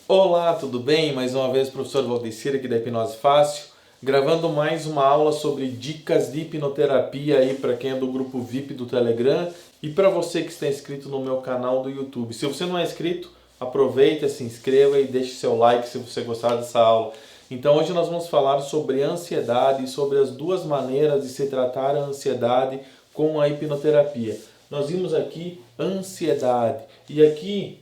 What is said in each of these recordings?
Olá, tudo bem? Mais uma vez, professor Valdecir aqui da Hipnose Fácil, gravando mais uma aula sobre dicas de hipnoterapia aí para quem é do grupo VIP do Telegram e para você que está inscrito no meu canal do YouTube. Se você não é inscrito, aproveita, se inscreva e deixe seu like se você gostar dessa aula. Então hoje nós vamos falar sobre ansiedade e sobre as duas maneiras de se tratar a ansiedade com a hipnoterapia. Nós vimos aqui ansiedade e aqui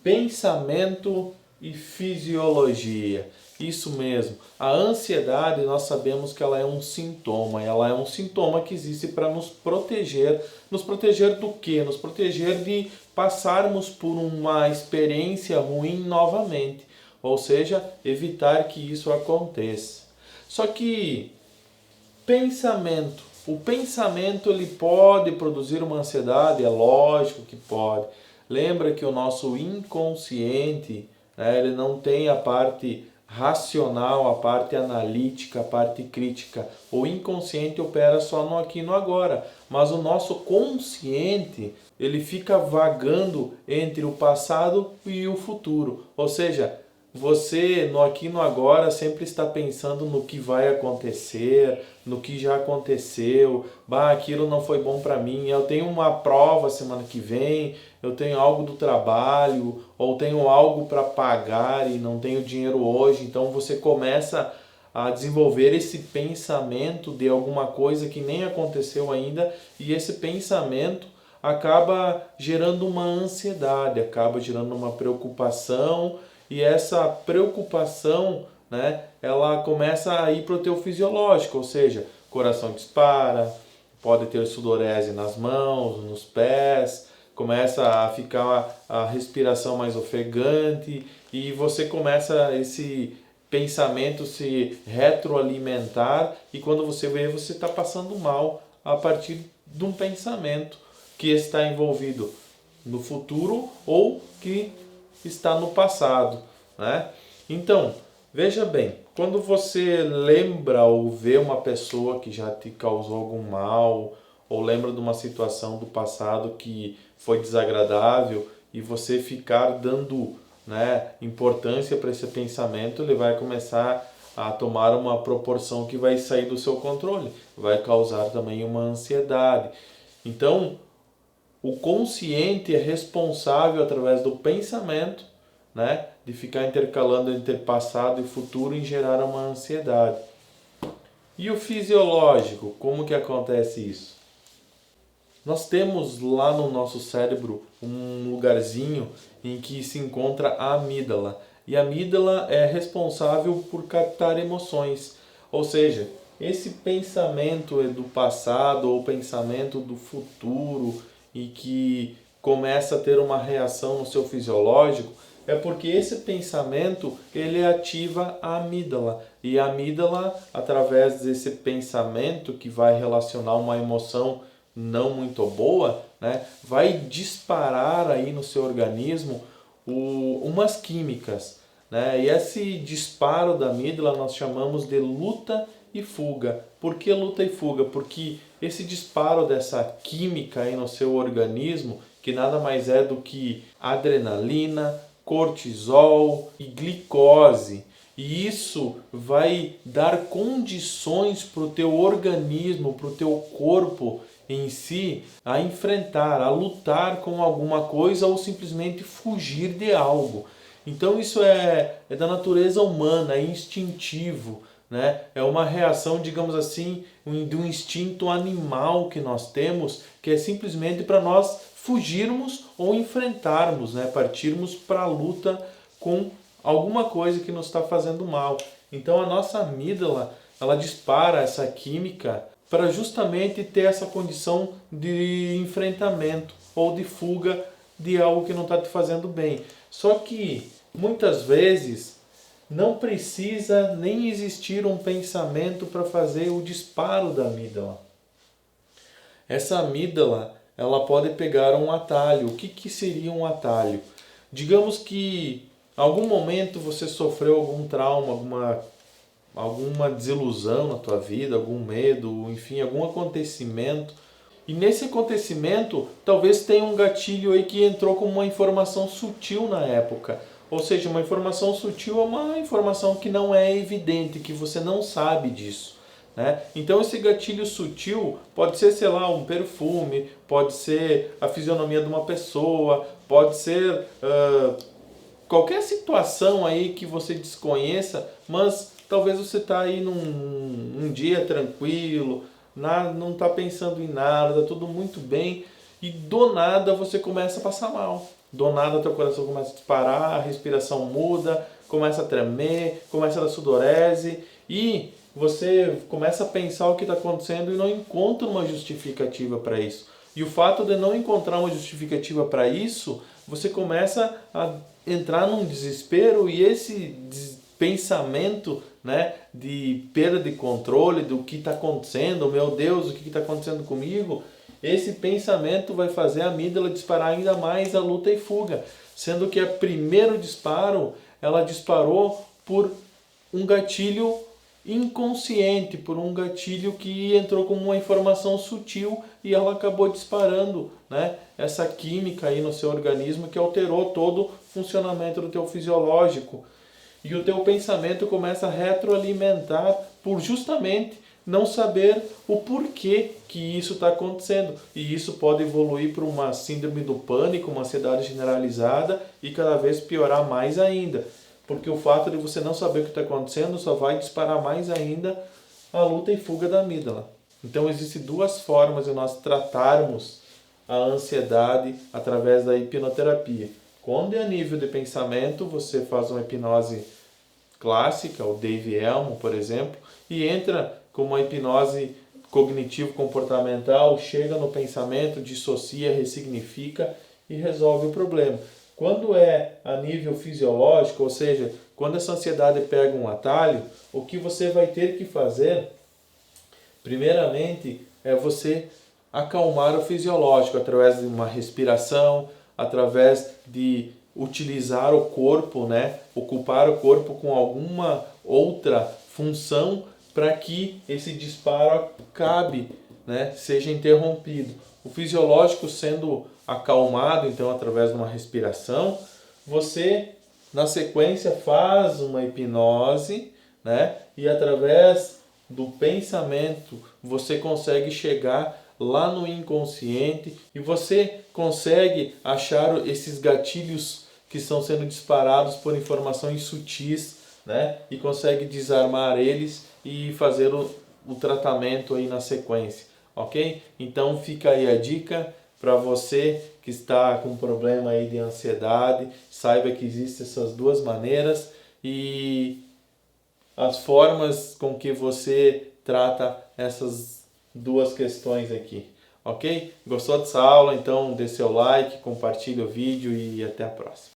pensamento e fisiologia. Isso mesmo. A ansiedade, nós sabemos que ela é um sintoma. Ela é um sintoma que existe para nos proteger. Nos proteger do quê? Nos proteger de passarmos por uma experiência ruim novamente. Ou seja, evitar que isso aconteça. Só que pensamento. O pensamento ele pode produzir uma ansiedade? É lógico que pode. Lembra que o nosso inconsciente, né, ele não tem a parte racional, a parte analítica, a parte crítica. O inconsciente opera só no aqui e no agora, mas o nosso consciente, ele fica vagando entre o passado e o futuro. Ou seja, você no aqui e no agora sempre está pensando no que vai acontecer, no que já aconteceu. Bah, aquilo não foi bom para mim. Eu tenho uma prova semana que vem, eu tenho algo do trabalho, ou tenho algo para pagar e não tenho dinheiro hoje. Então você começa a desenvolver esse pensamento de alguma coisa que nem aconteceu ainda, e esse pensamento acaba gerando uma ansiedade, acaba gerando uma preocupação, e essa preocupação, né, ela começa a ir para o teu fisiológico, ou seja, coração dispara, pode ter sudorese nas mãos, nos pés, começa a ficar a respiração mais ofegante e você começa esse pensamento se retroalimentar, e quando você vê, você está passando mal a partir de um pensamento que está envolvido no futuro ou que está no passado, né? Então, veja bem, quando você lembra ou vê uma pessoa que já te causou algum mal, ou lembra de uma situação do passado que foi desagradável e você ficar dando, né, importância para esse pensamento, ele vai começar a tomar uma proporção que vai sair do seu controle, vai causar também uma ansiedade. Então, o consciente é responsável através do pensamento, né, de ficar intercalando entre passado e futuro em gerar uma ansiedade. E o fisiológico, como que acontece isso? Nós temos lá no nosso cérebro um lugarzinho em que se encontra a amígdala. E a amígdala é responsável por captar emoções. Ou seja, esse pensamento é do passado ou pensamento do futuro e que começa a ter uma reação no seu fisiológico, é porque esse pensamento ele ativa a amígdala. E a amígdala, através desse pensamento que vai relacionar uma emoção não muito boa, né, vai disparar aí no seu organismo umas químicas, né? E esse disparo da amígdala nós chamamos de luta e fuga. Por que luta e fuga? Porque esse disparo dessa química aí no seu organismo, que nada mais é do que adrenalina, cortisol e glicose, e isso vai dar condições para o teu organismo, para o teu corpo em si, a enfrentar, a lutar com alguma coisa ou simplesmente fugir de algo. Então isso é da natureza humana, é instintivo, né? É uma reação, digamos assim, de um instinto animal que nós temos, que é simplesmente para nós fugirmos ou enfrentarmos, né? Partirmos para a luta com alguma coisa que nos está fazendo mal. Então a nossa amígdala, ela dispara essa química para justamente ter essa condição de enfrentamento ou de fuga de algo que não está te fazendo bem. Só que muitas vezes não precisa nem existir um pensamento para fazer o disparo da amígdala. Essa amígdala, ela pode pegar um atalho. O que seria um atalho? Digamos que em algum momento você sofreu algum trauma, alguma desilusão na tua vida, algum medo, enfim, algum acontecimento. E nesse acontecimento, talvez tenha um gatilho aí que entrou como uma informação sutil na época. Ou seja, uma informação sutil é uma informação que não é evidente, que você não sabe disso, né? Então esse gatilho sutil pode ser, sei lá, um perfume, pode ser a fisionomia de uma pessoa, pode ser qualquer situação aí que você desconheça, mas talvez você está aí num dia tranquilo, não está pensando em nada, tá tudo muito bem, e do nada você começa a passar mal. Do nada teu coração começa a disparar, a respiração muda, começa a tremer, começa a dar sudorese e você começa a pensar o que está acontecendo e não encontra uma justificativa para isso. E o fato de não encontrar uma justificativa para isso, você começa a entrar num desespero e esse pensamento, né, de perda de controle do que está acontecendo, meu Deus, o que está acontecendo comigo, esse pensamento vai fazer a amígdala disparar ainda mais a luta e fuga, sendo que o primeiro disparo, ela disparou por um gatilho inconsciente, por um gatilho que entrou como uma informação sutil e ela acabou disparando, né, essa química aí no seu organismo que alterou todo o funcionamento do teu fisiológico. E o teu pensamento começa a retroalimentar por justamente não saber o porquê que isso está acontecendo. E isso pode evoluir para uma síndrome do pânico, uma ansiedade generalizada e cada vez piorar mais ainda. Porque o fato de você não saber o que está acontecendo só vai disparar mais ainda a luta e fuga da amígdala. Então existem duas formas de nós tratarmos a ansiedade através da hipnoterapia. Quando é a nível de pensamento, você faz uma hipnose clássica, o Dave Elmo, por exemplo, e entra com uma hipnose cognitivo-comportamental, chega no pensamento, dissocia, ressignifica e resolve o problema. Quando é a nível fisiológico, ou seja, quando essa ansiedade pega um atalho, o que você vai ter que fazer, primeiramente, é você acalmar o fisiológico através de uma respiração, através de utilizar o corpo, né? Ocupar o corpo com alguma outra função para que esse disparo acabe, né? Seja interrompido. O fisiológico sendo acalmado, então, através de uma respiração, você, na sequência, faz uma hipnose, né? E através do pensamento, você consegue chegar lá no inconsciente e você consegue achar esses gatilhos que estão sendo disparados por informações sutis, né? E consegue desarmar eles e fazer o tratamento aí na sequência, ok? Então fica aí a dica para você que está com problema aí de ansiedade, saiba que existem essas duas maneiras e as formas com que você trata essas duas questões aqui, ok? Gostou dessa aula? Então dê seu like, compartilhe o vídeo e até a próxima.